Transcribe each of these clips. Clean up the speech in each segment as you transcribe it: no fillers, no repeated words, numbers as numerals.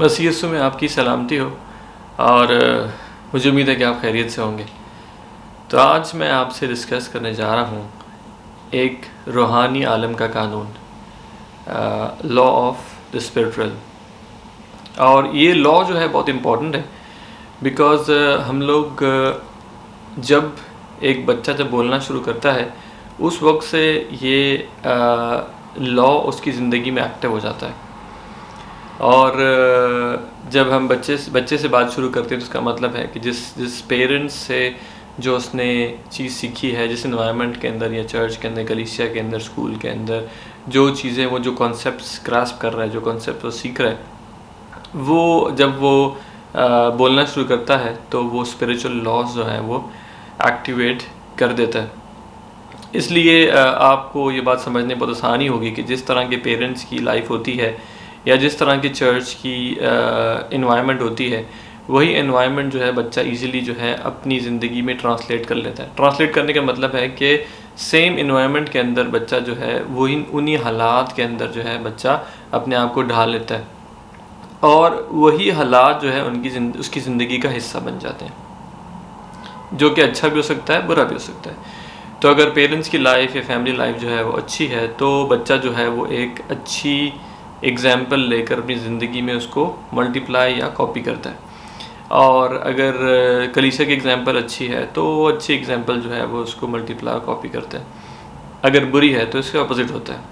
बस यीशु में आपकी सलामती हो और मुझे उम्मीद है कि आप खैरियत से होंगे। तो आज मैं आपसे डिस्कस करने जा रहा हूँ एक रूहानी आलम का कानून, लॉ ऑफ द स्पिरिचुअल। और ये लॉ जो है बहुत इम्पॉर्टेंट है बिकॉज़ हम लोग जब एक बच्चा जब बोलना शुरू करता है उस वक्त से ये लॉ उसकी ज़िंदगी में एक्टिव हो जाता है। और जब हम बच्चे से बात शुरू करते हैं तो उसका मतलब है कि जिस पेरेंट्स से जो उसने चीज़ सीखी है, जिस इन्वायरमेंट के अंदर या चर्च के अंदर, कलीसिया के अंदर, स्कूल के अंदर जो चीज़ें वो जो कॉन्सेप्ट्स ग्रास्प कर रहा है, जो कॉन्सेप्ट वो सीख रहा है, वो जब वो बोलना शुरू करता है तो वो स्पिरिचुअल लॉज जो है वो एक्टिवेट कर देता है। इसलिए आपको ये बात समझने बहुत आसानी होगी कि जिस तरह के पेरेंट्स की लाइफ होती है या जिस तरह की चर्च की इन्वायरमेंट होती है, वही इन्वायरमेंट जो है बच्चा इजीली जो है अपनी ज़िंदगी में ट्रांसलेट कर लेता है। ट्रांसलेट करने का मतलब है कि सेम इन्वायरमेंट के अंदर बच्चा जो है वही उन्हीं हालात के अंदर जो है बच्चा अपने आप को ढाल लेता है और वही हालात जो है उसकी ज़िंदगी का हिस्सा बन जाते हैं, जो कि अच्छा भी हो सकता है, बुरा भी हो सकता है। तो अगर पेरेंट्स की लाइफ या फैमिली लाइफ जो है वो अच्छी है तो बच्चा जो है वो एक अच्छी एग्ज़ाम्पल लेकर अपनी ज़िंदगी में उसको मल्टीप्लाई या कॉपी करता है। और अगर कलीसिया की एग्ज़ाम्पल अच्छी है तो वो अच्छी एग्ज़ाम्पल जो है वो उसको मल्टीप्लाई और कॉपी करता है। अगर बुरी है तो इसके अपोजिट होता है।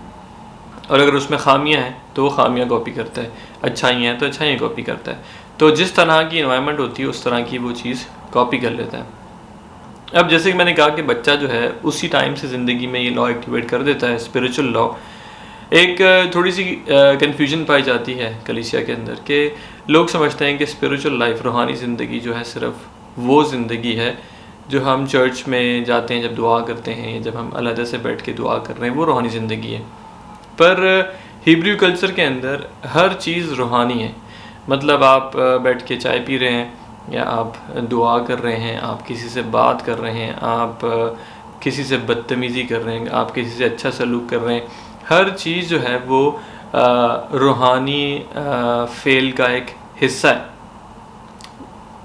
और अगर उसमें खामियां हैं तो वो खामियां कॉपी करता है, अच्छाइयाँ हैं तो अच्छाइयाँ कॉपी करता है। तो जिस तरह की इन्वायरमेंट होती है उस तरह की वो चीज़ कॉपी कर लेता है। अब जैसे कि मैंने कहा कि बच्चा जो है उसी टाइम से ज़िंदगी में ये लॉ एक्टिवेट कर देता है, स्पिरिचुअल लॉ। एक थोड़ी सी कन्फ्यूजन पाई जाती है कलीसिया के अंदर कि लोग समझते हैं कि स्पिरिचुअल लाइफ, रूहानी ज़िंदगी जो है सिर्फ वो ज़िंदगी है जो हम चर्च में जाते हैं, जब दुआ करते हैं, जब हम अलहदा से बैठ के दुआ कर रहे हैं, वो रूहानी ज़िंदगी है। पर हिब्रू कल्चर के अंदर हर चीज़ रूहानी है। मतलब आप बैठ के चाय पी रहे हैं या आप दुआ कर रहे हैं, आप किसी से बात कर रहे हैं, आप किसी से बदतमीज़ी कर रहे हैं, आप किसी से अच्छा सलूक कर रहे हैं, हर चीज़ जो है वो रूहानी फेल का एक हिस्सा है।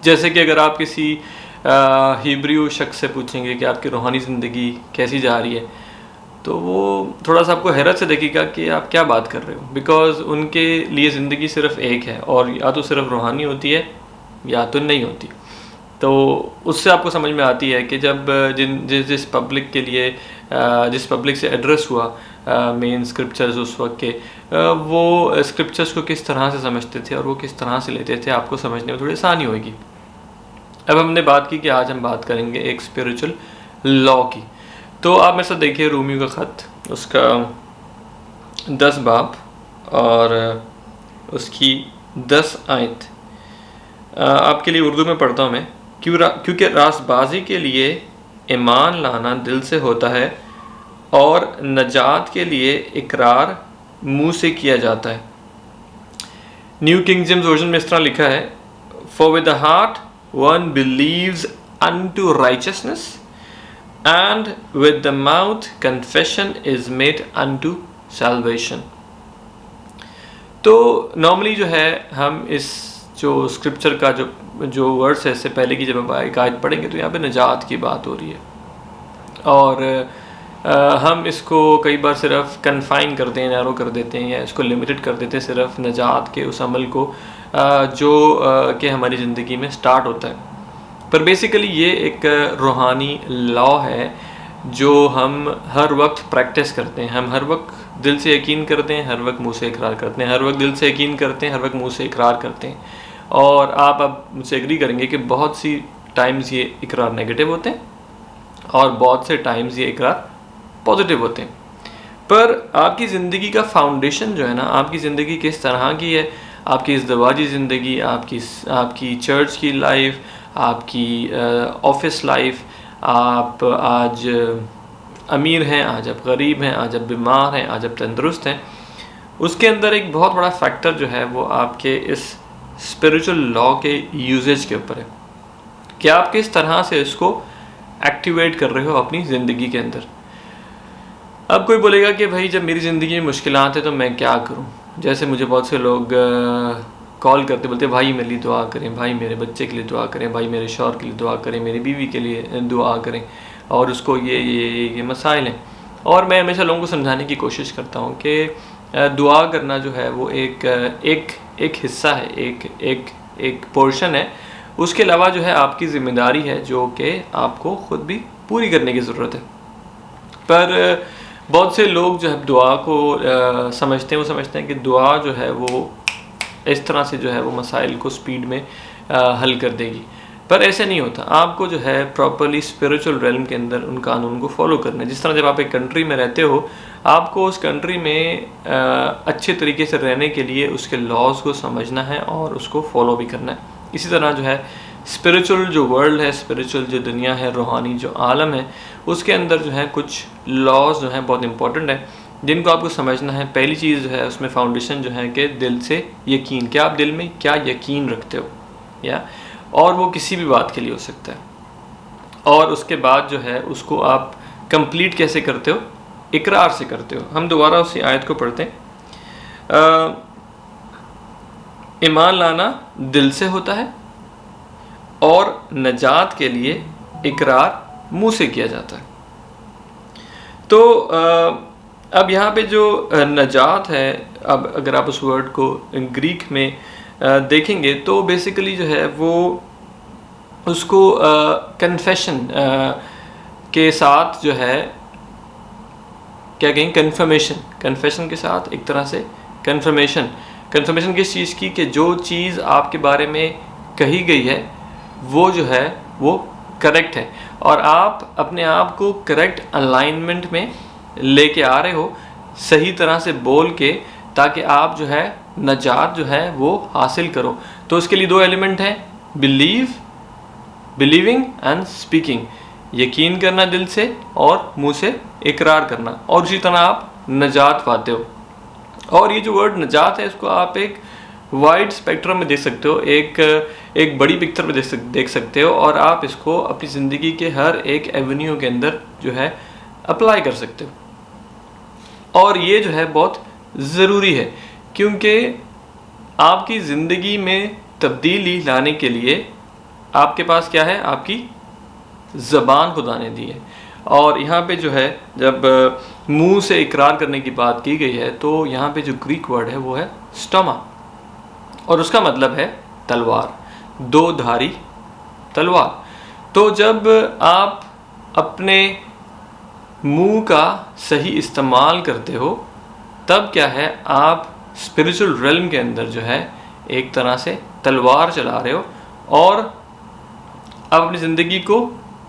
जैसे कि अगर आप किसी हिब्रू शख्स से पूछेंगे कि आपकी रूहानी ज़िंदगी कैसी जा रही है, तो वो थोड़ा सा आपको हैरत से देखेगा कि आप क्या बात कर रहे हो, बिकॉज़ उनके लिए ज़िंदगी सिर्फ एक है और या तो सिर्फ रूहानी होती है या तो नहीं होती। तो उससे आपको समझ में आती है कि जब जिस पब्लिक के लिए जिस पब्लिक से एड्रेस हुआ मेन स्क्रिप्चर्स उस वक्त के, वो स्क्रिप्चर्स को किस तरह से समझते थे और वो किस तरह से लेते थे, आपको समझने में थोड़ी आसानी होगी। अब हमने बात की कि आज हम बात करेंगे एक स्पिरिचुअल लॉ की। तो आप मेरे साथ देखिए रोमियो का ख़त, उसका 10 बाब और उसकी 10 आयत। आपके लिए उर्दू में पढ़ता हूँ मैं। क्योंकि रास्तबाजी के लिए ईमान लाना दिल से होता है और नजात के लिए इकरार मुंह से किया जाता है। न्यू किंग जेम्स वर्जन में इस तरह लिखा है, for with the heart one beliefs unto righteousness and with the mouth confession is made unto salvation. तो नॉर्मली जो है हम इस जो स्क्रिप्चर का जो वर्ड्स है, इससे पहले की जब हम एक आयत पढ़ेंगे तो यहाँ पे नजात की बात हो रही है और हम इसको कई बार सिर्फ कन्फाइन करते हैं, नैरो कर देते हैं या इसको लिमिटेड कर देते हैं सिर्फ नजात के उस अमल को जो कि हमारी ज़िंदगी में स्टार्ट होता है। पर बेसिकली ये एक रूहानी लॉ है जो हम हर वक्त प्रैक्टिस करते हैं। हम हर वक्त दिल से यकीन करते हैं, हर वक्त मुंह से इकरार करते हैं, हर वक्त दिल से यकीन करते हैं, हर वक्त मुंह से इकरार करते हैं। और आप अब मुझसे एग्री करेंगे कि बहुत सी टाइम्स ये इकरार नेगेटिव होते हैं और बहुत से टाइम्स ये इकरार पॉजिटिव होते हैं। पर आपकी ज़िंदगी का फाउंडेशन जो है ना, आपकी ज़िंदगी किस तरह की है, आपकी इज़्दिवाजी ज़िंदगी, आपकी चर्च की लाइफ, आपकी ऑफिस लाइफ, आप आज अमीर हैं, आज आप गरीब हैं, आज आप बीमार हैं, आज आप तंदुरुस्त हैं, उसके अंदर एक बहुत बड़ा फैक्टर जो है वो आपके इस स्पिरिचुअल लॉ के यूजेज के ऊपर है कि आप किस तरह से इसको एक्टिवेट कर रहे हो अपनी ज़िंदगी के अंदर। अब कोई बोलेगा कि भाई जब मेरी ज़िंदगी में मुश्किलात है तो मैं क्या करूं। जैसे मुझे बहुत से लोग कॉल करते, बोलते भाई मेरे लिए दुआ करें, भाई मेरे बच्चे के लिए दुआ करें, भाई मेरे शौहर के लिए दुआ करें, मेरी बीवी के लिए दुआ करें, और उसको ये मसाइल हैं। और मैं हमेशा लोगों को समझाने की कोशिश करता हूँ कि दुआ करना जो है वो एक हिस्सा है, एक पोर्शन है। उसके अलावा जो है आपकी ज़िम्मेदारी है जो कि आपको ख़ुद भी पूरी करने की ज़रूरत है। पर बहुत से लोग जो है दुआ को समझते हैं, वो समझते हैं कि दुआ जो है वो इस तरह से जो है वो मसाइल को स्पीड में हल कर देगी, पर ऐसे नहीं होता। आपको जो है प्रॉपरली स्पिरिचुअल रेल्म के अंदर उन कानून को फॉलो करना है। जिस तरह जब आप एक कंट्री में रहते हो, आपको उस कंट्री में अच्छे तरीके से रहने के लिए उसके लॉज को समझना है और उसको फॉलो भी करना है। इसी तरह जो है स्पिरिचुअल जो वर्ल्ड है, स्पिरिचुअल जो दुनिया है, रूहानी जो आलम है, उसके अंदर जो है कुछ लॉज जो हैं बहुत इंपॉर्टेंट है जिनको आपको समझना है। पहली चीज़ जो है उसमें फाउंडेशन जो है कि दिल से यकीन, क्या आप दिल में क्या यकीन रखते हो, या और वो किसी भी बात के लिए हो सकता है। और उसके बाद जो है उसको आप कंप्लीट कैसे करते हो, इकरार से करते हो। हम दोबारा उसी आयत को पढ़ते हैं। ईमान लाना दिल से होता है और नजात के लिए इकरार मुंह से किया जाता है। तो अब यहाँ पे जो नजात है, अब अगर आप उस वर्ड को ग्रीक में देखेंगे तो बेसिकली जो है वो उसको कन्फेशन के साथ जो है क्या कहें, कन्फेशन के साथ एक तरह से कन्फर्मेशन किस चीज़ की, कि जो चीज़ आपके बारे में कही गई है वो जो है वो करेक्ट है और आप अपने आप को करेक्ट अलाइनमेंट में लेके आ रहे हो, सही तरह से बोल के, ताकि आप जो है नजात जो है वो हासिल करो। तो उसके लिए दो एलिमेंट हैं, बिलीविंग एंड स्पीकिंग, यकीन करना दिल से और मुंह से इकरार करना, और उसी तरह आप नजात पाते हो। और ये जो वर्ड नजात है इसको आप एक वाइड स्पेक्ट्रम में देख सकते हो, एक बड़ी पिक्चर में देख सकते हो, और आप इसको अपनी ज़िंदगी के हर एक एवेन्यू के अंदर जो है अप्लाई कर सकते हो। और ये जो है बहुत ज़रूरी है, क्योंकि आपकी ज़िंदगी में तब्दीली लाने के लिए आपके पास क्या है, आपकी ज़बान खुदा ने दी है। और यहाँ पे जो है जब मुंह से इकरार करने की बात की गई है तो यहाँ पे जो ग्रीक वर्ड है वो है स्टोमा, और उसका मतलब है तलवार, दो धारी तलवार। तो जब आप अपने मुंह का सही इस्तेमाल करते हो तब क्या है, आप स्पिरिचुअल रेल्म के अंदर जो है एक तरह से तलवार चला रहे हो और आप अपनी ज़िंदगी को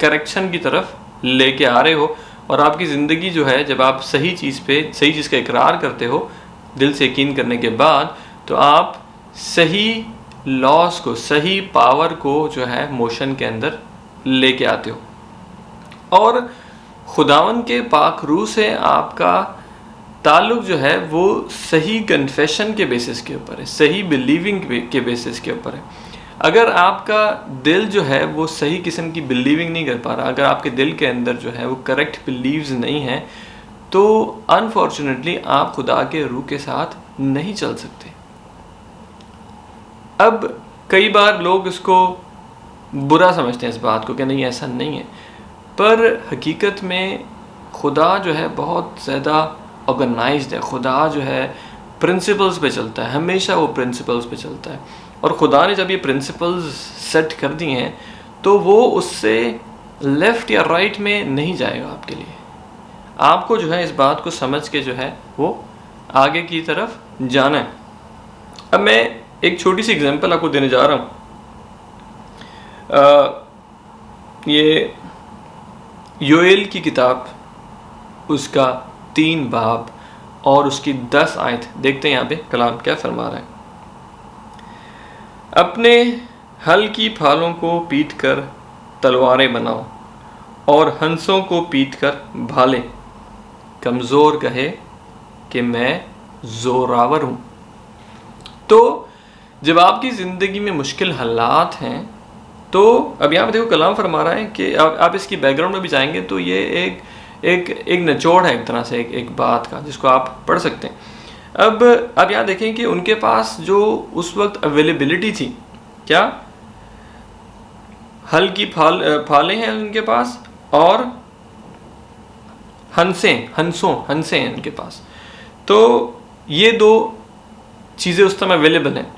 करेक्शन की तरफ लेके आ रहे हो। और आपकी ज़िंदगी जो है, जब आप सही चीज़ का इकरार करते हो दिल से यकीन करने के बाद, तो आप सही लॉस को, सही पावर को जो है मोशन के अंदर लेके आते हो। और खुदावन के पाक रूह से आपका ताल्लुक़ जो है वो सही कन्फेशन के बेसिस के ऊपर है, सही बिलीविंग के बेसिस के ऊपर है। अगर आपका दिल जो है वो सही किस्म की बिलीविंग नहीं कर पा रहा, अगर आपके दिल के अंदर जो है वो करेक्ट बिलीव्स नहीं है, तो अनफॉर्चुनेटली आप खुदा के रूह के साथ नहीं चल सकते। अब कई बार लोग इसको बुरा समझते हैं इस बात को कि नहीं ऐसा नहीं है, पर हकीकत में खुदा जो है बहुत ज़्यादा ऑर्गेनाइज्ड है। खुदा जो है प्रिंसिपल्स पे चलता है, हमेशा वो प्रिंसिपल्स पे चलता है। और खुदा ने जब ये प्रिंसिपल्स सेट कर दिए हैं तो वो उससे लेफ़्ट या राइट में नहीं जाएगा आपके लिए। आपको जो है इस बात को समझ के जो है वो आगे की तरफ जाना है। अब मैं एक छोटी सी एग्जांपल आपको देने जा रहा हूँ। ये योएल की किताब, उसका 3 बाब और उसकी 10 आयत देखते हैं यहाँ पे कलाम क्या फरमा रहा है। अपने हल की फालों को पीट कर तलवारें बनाओ और हंसों को पीट कर भाले, कमज़ोर कहे कि मैं ज़ोरावर हूँ। तो जब आपकी ज़िंदगी में मुश्किल हालात हैं, तो अब यहाँ पे देखो कलाम फरमा रहा है कि आप इसकी बैकग्राउंड में भी जाएंगे तो ये एक निचोड़ है एक तरह से एक बात का, जिसको आप पढ़ सकते हैं। अब आप यहाँ देखें कि उनके पास जो उस वक्त अवेलेबिलिटी थी, क्या हल की फालें हैं उनके पास और हंसे हैं उनके पास। तो ये दो चीज़ें उस समय अवेलेबल हैं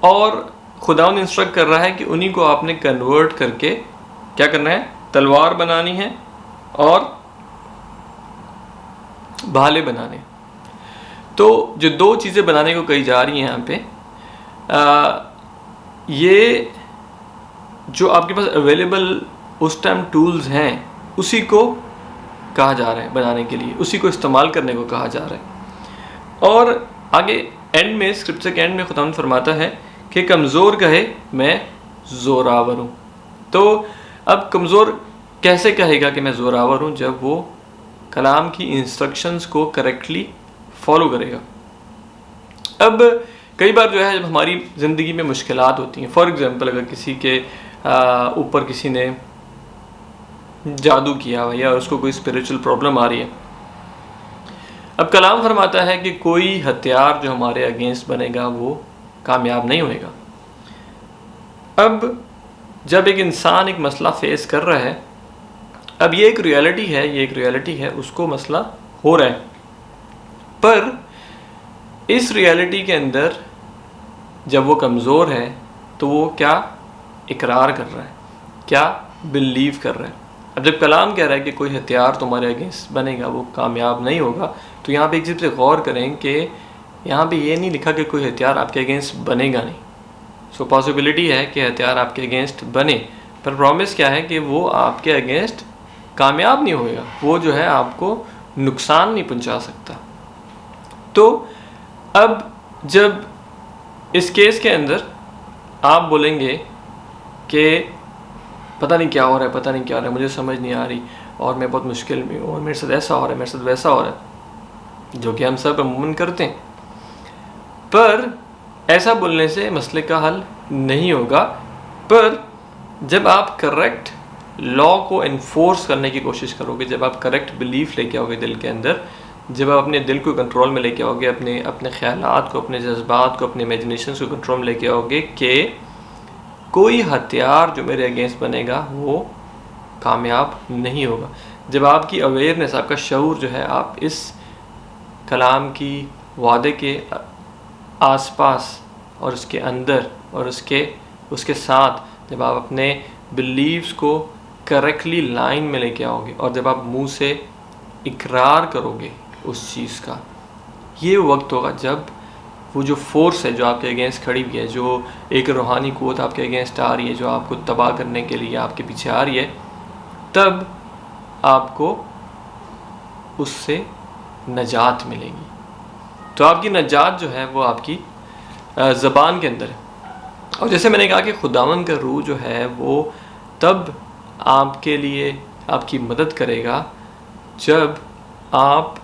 और खुदावंद इंस्ट्रक्ट कर रहा है कि उन्हीं को आपने कन्वर्ट करके क्या करना है, तलवार बनानी है और भाले बनाने। तो जो दो चीज़ें बनाने को कही जा रही हैं यहाँ पे, ये जो आपके पास अवेलेबल उस टाइम टूल्स हैं उसी को कहा जा रहा है बनाने के लिए, उसी को इस्तेमाल करने को कहा जा रहा है। और आगे एंड में, स्क्रिप्चर के एंड में खुदावंद फरमाता है कि कमज़ोर कहे मैं ज़ोरावर हूँ। तो अब कमज़ोर कैसे कहेगा कि मैं ज़ोरावर हूँ, जब वो कलाम की इंस्ट्रक्शंस को करेक्टली फॉलो करेगा। अब कई बार जो है जब हमारी ज़िंदगी में मुश्किलात होती हैं, फॉर एग्ज़ाम्पल अगर किसी के ऊपर किसी ने जादू किया हुआ या उसको कोई स्पिरिचुअल प्रॉब्लम आ रही है, अब कलाम फरमाता है कि कोई हथियार जो हमारे अगेंस्ट बनेगा वो कामयाब नहीं होएगा। अब जब एक इंसान एक मसला फेस कर रहा है, अब ये एक रियलिटी है, उसको मसला हो रहा है, पर इस रियलिटी के अंदर जब वो कमज़ोर है तो वो क्या इकरार कर रहा है, क्या बिलीव कर रहा है। अब जब कलाम कह रहा है कि कोई हथियार तुम्हारे अगेंस्ट बनेगा वो कामयाब नहीं होगा, तो यहाँ पे एक चीज़ से गौर करें कि यहाँ पे ये नहीं लिखा कि कोई हथियार आपके अगेंस्ट बनेगा नहीं। सो पॉसिबिलिटी है कि हथियार आपके अगेंस्ट बने, पर प्रॉमिस क्या है कि वो आपके अगेंस्ट कामयाब नहीं होएगा, वो जो है आपको नुकसान नहीं पहुंचा सकता। तो अब जब इस केस के अंदर आप बोलेंगे कि पता नहीं क्या हो रहा है, मुझे समझ नहीं आ रही और मैं बहुत मुश्किल में हूँ और मेरे साथ ऐसा हो रहा है, मेरे साथ वैसा हो रहा है, जो कि हम सब अमूमन करते हैं, पर ऐसा बोलने से मसले का हल नहीं होगा। पर जब आप करेक्ट लॉ को इन्फोर्स करने की कोशिश करोगे, जब आप करेक्ट बिलीफ लेके आओगे दिल के अंदर, जब आप अपने दिल को कंट्रोल में लेके आओगे, अपने ख्यालात को, अपने जज्बात को, अपने इमेजिनेशन को कंट्रोल में लेके आओगे कि कोई हथियार जो मेरे अगेंस्ट बनेगा वो कामयाब नहीं होगा, जब आपकी अवेयरनेस, आपका शऊर जो है, आप इस कलाम की वादे के आसपास और उसके अंदर और उसके साथ जब आप अपने बिलीव्स को करेक्टली लाइन में लेके आओगे और जब आप मुंह से इकरार करोगे उस चीज़ का, ये वक्त होगा जब वो जो फोर्स है जो आपके अगेंस्ट खड़ी हुई है, जो एक रूहानी क़ुव्वत आपके अगेंस्ट आ रही है, जो आपको तबाह करने के लिए आपके पीछे आ रही है, तब आपको उससे नजात मिलेगी। तो आपकी नजात जो है वो आपकी ज़बान के अंदर है। और जैसे मैंने कहा कि खुदावंद का रूह जो है वो तब आपके लिए आपकी मदद करेगा जब आप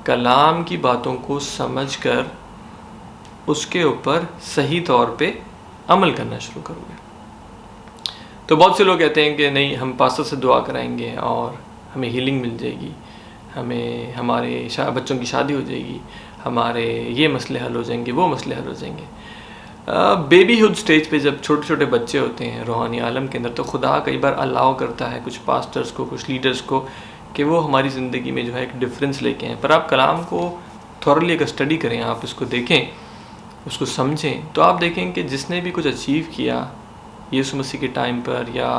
कलाम की बातों को समझकर उसके ऊपर सही तौर पे अमल करना शुरू करोगे। तो बहुत से लोग कहते हैं कि नहीं, हम पास्टर से दुआ कराएंगे और हमें हीलिंग मिल जाएगी, हमें हमारे बच्चों की शादी हो जाएगी, हमारे ये मसले हल हो जाएंगे, वो मसले हल हो जाएंगे। बेबीहुड स्टेज पे जब छोटे छोटे बच्चे होते हैं रूहानी आलम के अंदर, तो खुदा कई बार अलाउ करता है कुछ पास्टर्स को, कुछ लीडर्स को, कि वो हमारी ज़िंदगी में जो है एक डिफरेंस लेके आएँ। पर आप कलाम को थॉरली अगर स्टडी करें, आप इसको देखें, उसको समझें, तो आप देखें कि जिसने भी कुछ अचीव किया यीशु मसीह के टाइम पर या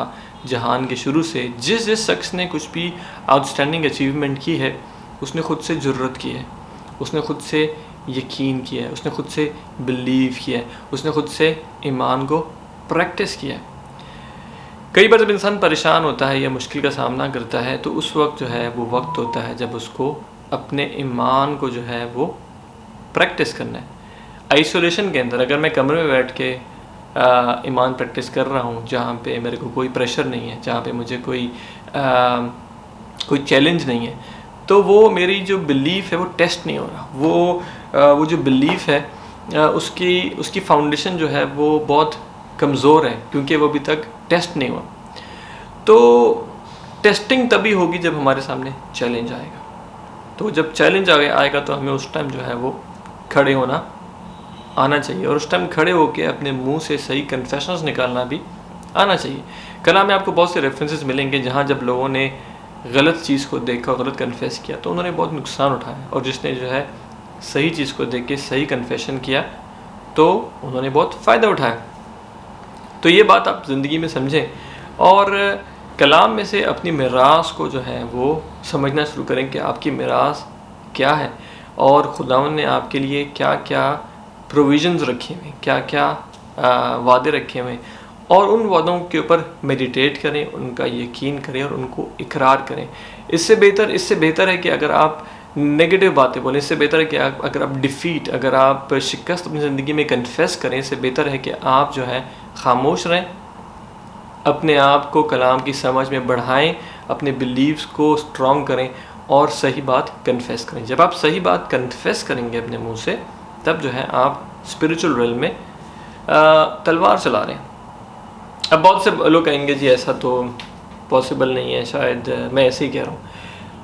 जहान के शुरू से, जिस शख्स ने कुछ भी आउटस्टैंडिंग अचीवमेंट की है, उसने ख़ुद से जुर्रत की है, उसने ख़ुद से यकीन किया है, उसने ख़ुद से बिलीव किया है, उसने ख़ुद से ईमान को प्रैक्टिस किया है। कई बार जब इंसान परेशान होता है या मुश्किल का सामना करता है, तो उस वक्त जो है वो वक्त होता है जब उसको अपने ईमान को जो है वो प्रैक्टिस करना है। आइसोलेशन के अंदर अगर मैं कमरे में बैठ के ईमान प्रैक्टिस कर रहा हूँ, जहाँ पे मेरे को कोई प्रेशर नहीं है, जहाँ पे मुझे कोई चैलेंज नहीं है, तो वो मेरी जो बिलीफ है वो टेस्ट नहीं हो रहा। वो जो बिलीफ है उसकी फाउंडेशन जो है वो बहुत कमज़ोर है, क्योंकि वो अभी तक टेस्ट नहीं हुआ। तो टेस्टिंग तभी होगी जब हमारे सामने चैलेंज आएगा। तो जब चैलेंज आएगा तो हमें उस टाइम जो है वो खड़े होना आना चाहिए, और उस टाइम खड़े होकर अपने मुंह से सही कन्फेशंस निकालना भी आना चाहिए। कलाम में आपको बहुत से रेफरेंसेस मिलेंगे जहाँ जब लोगों ने गलत चीज़ को देखा, गलत कन्फेस किया, तो उन्होंने बहुत नुकसान उठाया, और जिसने जो है सही चीज़ को देख के सही कन्फेशन किया तो उन्होंने बहुत फ़ायदा उठाया। तो ये बात आप ज़िंदगी में समझें, और कलाम में से अपनी मिरास को जो है वो समझना शुरू करें कि आपकी मिरास क्या है, और खुदावंद ने आपके लिए क्या क्या प्रोविज़न्स रखे हुए, क्या क्या वादे रखे हुए, और उन वादों के ऊपर मेडिटेट करें, उनका यकीन करें और उनको इकरार करें। इससे बेहतर है कि अगर आप नेगेटिव बातें बोलें, इससे बेहतर है कि अगर आप डिफ़ीट, अगर आप शिकस्त अपनी ज़िंदगी में कन्फेस करें, इससे बेहतर है कि आप जो है खामोश रहें, अपने आप को कलाम की समझ में बढ़ाएं, अपने बिलीव्स को स्ट्रॉन्ग करें और सही बात कन्फेस करें। जब आप सही बात कन्फेस करेंगे अपने मुंह से, तब जो है आप स्पिरिचुअल रेल में तलवार चला रहे हैं। अब बहुत से लोग कहेंगे जी ऐसा तो पॉसिबल नहीं है, शायद मैं ऐसे ही कह रहा हूँ,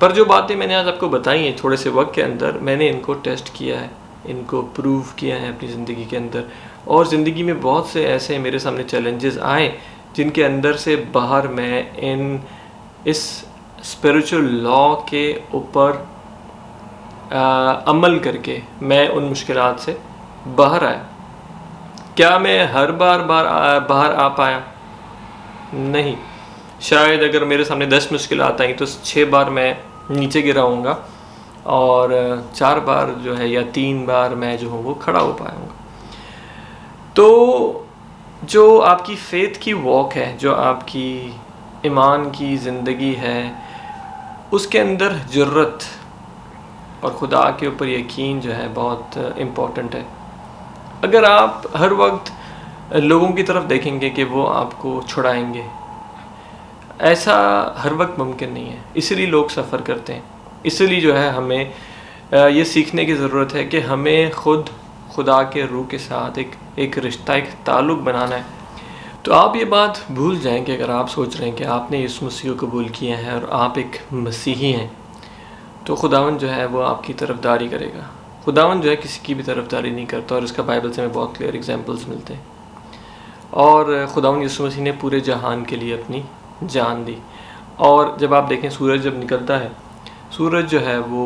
पर जो बातें मैंने आज आपको बताई हैं थोड़े से वक्त के अंदर, मैंने इनको टेस्ट किया है, इनको प्रूव किया है अपनी ज़िंदगी के अंदर, और ज़िंदगी में बहुत से ऐसे मेरे सामने चैलेंजेस आए जिनके अंदर से बाहर मैं इस स्पिरिचुअल लॉ के ऊपर अमल करके मैं उन मुश्किलात से बाहर आया। क्या मैं हर बार बाहर आ पाया? नहीं। शायद अगर मेरे सामने 10 मुश्किलात आई तो 6 बार मैं नीचे गिरा होऊंगा, और 4 बार जो है या 3 बार मैं जो हूँ वो खड़ा हो पाऊंगा। तो जो आपकी फेथ की वॉक है, जो आपकी ईमान की ज़िंदगी है, उसके अंदर जुर्रत और खुदा के ऊपर यकीन जो है बहुत इम्पॉर्टेंट है। अगर आप हर वक्त लोगों की तरफ देखेंगे कि वो आपको छुड़ाएंगे, ऐसा हर वक्त मुमकिन नहीं है, इसलिए लोग सफ़र करते हैं। इसलिए जो है हमें ये सीखने की ज़रूरत है कि हमें खुद खुदा के रूह के साथ एक रिश्ता, एक ताल्लुक़ बनाना है। तो आप ये बात भूल जाएं कि अगर आप सोच रहे हैं कि आपने यीशु मसीह को कबूल किया है और आप एक मसीही हैं, तो खुदावंद जो है वो आपकी तरफदारी करेगा। खुदावंद जो है किसी की भी तरफदारी नहीं करता, और इसका बाइबल से हमें बहुत क्लियर एग्जांपल्स मिलते हैं। और खुदावंद यीशु मसीह ने पूरे जहान के लिए अपनी जान दी। और जब आप देखें सूरज जब निकलता है, सूरज जो है वो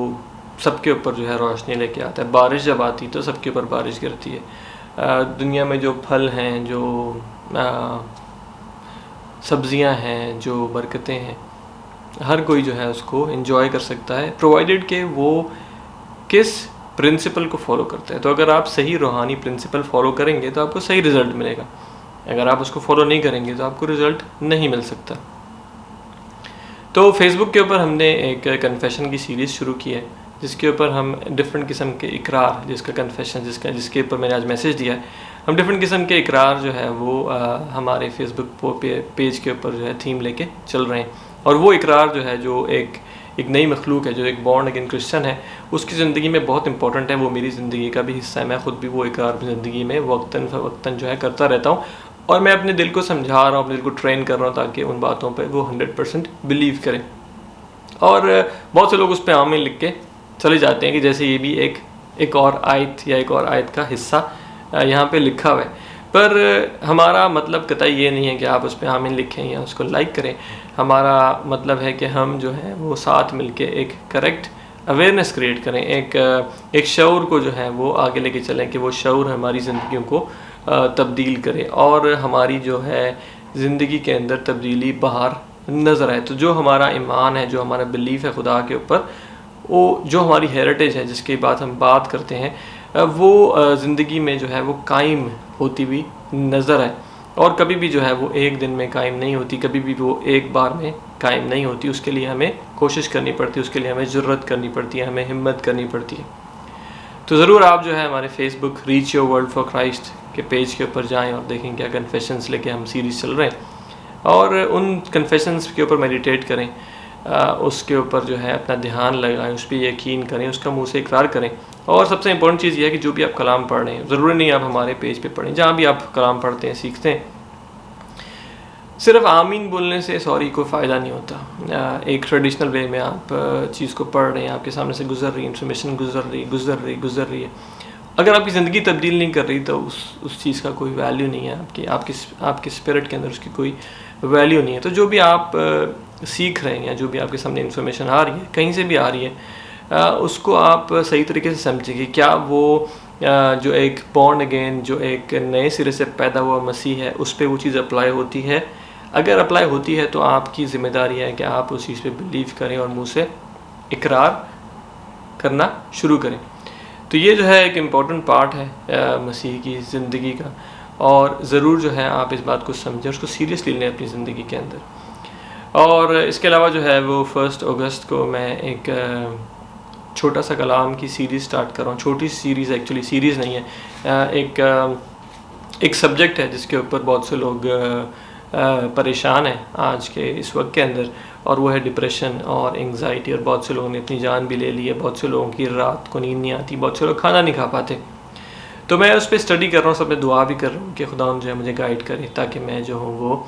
सबके ऊपर जो है रोशनी लेके आता है। बारिश जब आती तो सबके ऊपर बारिश गिरती है। दुनिया में जो फल हैं, जो सब्जियां हैं, जो बरकतें हैं, हर कोई जो है उसको एंजॉय कर सकता है, प्रोवाइडेड कि वो किस प्रिंसिपल को फॉलो करते हैं। तो अगर आप सही रूहानी प्रिंसिपल फॉलो करेंगे तो आपको सही रिज़ल्ट मिलेगा। अगर आप उसको फॉलो नहीं करेंगे तो आपको रिज़ल्ट नहीं मिल सकता। तो फेसबुक के ऊपर हमने एक कन्फेशन की सीरीज़ शुरू की है, जिसके ऊपर हम डिफरेंट किस्म के इकरार, जिसका कन्फेशन जिसके ऊपर मैंने आज मैसेज दिया है, हम डिफरेंट किस्म के इकरार जो है वो हमारे फेसबुक पेज के ऊपर जो है थीम लेके चल रहे हैं। और वो इकरार जो है, जो एक नई मखलूक है, जो एक बॉर्न अगेन क्रिश्चियन है, उसकी ज़िंदगी में बहुत इंपॉर्टेंट है। वो मेरी ज़िंदगी का भी हिस्सा है। मैं ख़ुद भी वो इकरार अपनी ज़िंदगी में वक्तन फ़वक्तन जो है करता रहता हूँ, और मैं अपने दिल को समझा रहा हूँ, अपने दिल को ट्रेन कर रहा हूँ ताकि उन बातों पर वो 100% बिलीव करें। और बहुत से लोग उस पर आमीन लिख के चले जाते हैं कि जैसे ये भी एक और आयत या एक और आयत का हिस्सा यहाँ पे लिखा हुआ है। पर हमारा मतलब कतई ये नहीं है कि आप उस पर आमीन लिखें या उसको लाइक करें। हमारा मतलब है कि हम जो है वो साथ मिलके एक करेक्ट अवेयरनेस क्रिएट करें, एक शऊर को जो है वो आगे लेके चलें कि वो शऊर हमारी ज़िंदगियों को तब्दील करे और हमारी जो है ज़िंदगी के अंदर तब्दीली बाहर नज़र आए। तो जो हमारा ईमान है, जो हमारा बिलीफ है खुदा के ऊपर, वो जो हमारी हेरिटेज है जिसकी हम बात करते हैं, वो ज़िंदगी में जो है वो कायम होती हुई नज़र आए। और कभी भी जो है वो एक दिन में कायम नहीं होती, कभी भी वो एक बार में कायम नहीं होती। उसके लिए हमें कोशिश करनी पड़ती है, उसके लिए हमें ज़रूरत करनी पड़ती है, हमें हिम्मत करनी पड़ती है। तो ज़रूर आप जो है हमारे Facebook reach your world for Christ के पेज के ऊपर जाएं और देखें क्या कन्फेशंस लेके हम सीरीज़ चल रहे हैं, और उन कन्फेशंस के ऊपर मेडिटेट करें, उसके ऊपर जो है अपना ध्यान लगाएं, उस पर यकीन करें, उसका मुँह से इकरार करें। और सबसे इंपॉर्टेंट चीज़ यह है कि जो भी आप कलाम पढ़ रहे हैं, ज़रूरी नहीं आप हमारे पेज पे पढ़ें, जहाँ भी आप कलाम पढ़ते हैं, सीखते हैं, सिर्फ आमीन बोलने से सॉरी कोई फ़ायदा नहीं होता। एक ट्रेडिशनल वे में आप चीज़ को पढ़ रहे हैं, आपके सामने से गुजर रही इंफॉर्मेशन गुजर रही है, अगर आपकी ज़िंदगी तब्दील नहीं कर रही तो उस चीज़ का कोई वैल्यू नहीं है, आपके स्पिरिट के अंदर उसकी कोई वैल्यू नहीं है। तो जो भी आप सीख रहे हैं या जो भी आपके सामने इन्फॉर्मेशन आ रही है, कहीं से भी आ रही है, उसको आप सही तरीके से समझिए। क्या वो जो एक बॉर्न अगेन, जो एक नए सिरे से पैदा हुआ मसीह है, उस पर वो चीज़ अप्लाई होती है? अगर अप्लाई होती है तो आपकी ज़िम्मेदारी है कि आप उस चीज़ पे बिलीव करें और मुँह से इकरार करना शुरू करें। तो ये जो है एक इम्पॉर्टेंट पार्ट है मसीह की ज़िंदगी का, और ज़रूर जो है आप इस बात को समझें, उसको सीरियसली लें अपनी ज़िंदगी के अंदर। और इसके अलावा जो है वो 1 अगस्त को मैं एक छोटा सा कलाम की सीरीज़ स्टार्ट कर रहा हूँ। छोटी सीरीज़, एक्चुअली सीरीज़ नहीं है, एक सब्जेक्ट है जिसके ऊपर बहुत से लोग परेशान हैं आज के इस वक्त के अंदर, और वो है डिप्रेशन और एंग्जाइटी। और बहुत से लोगों ने अपनी जान भी ले ली है, बहुत से लोगों की रात को नींद नहीं आती, बहुत से लोग खाना नहीं खा पाते। तो मैं उस पर स्टडी कर रहा हूँ, सब में दुआ भी कर रहा हूँ कि खुदा जो है मुझे गाइड करे, ताकि मैं जो हूँ वो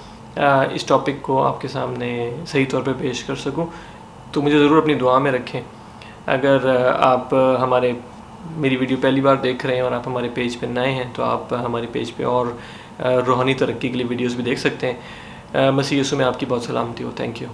इस टॉपिक को आपके सामने सही तौर पे पेश कर सकूँ। तो मुझे ज़रूर अपनी दुआ में रखें। अगर आप मेरी वीडियो पहली बार देख रहे हैं और आप हमारे पेज पे नए हैं, तो आप हमारे पेज पे और रूहानी तरक्की के लिए वीडियोस भी देख सकते हैं। मसीह यीशु में आपकी बहुत सलामती हो। Thank you.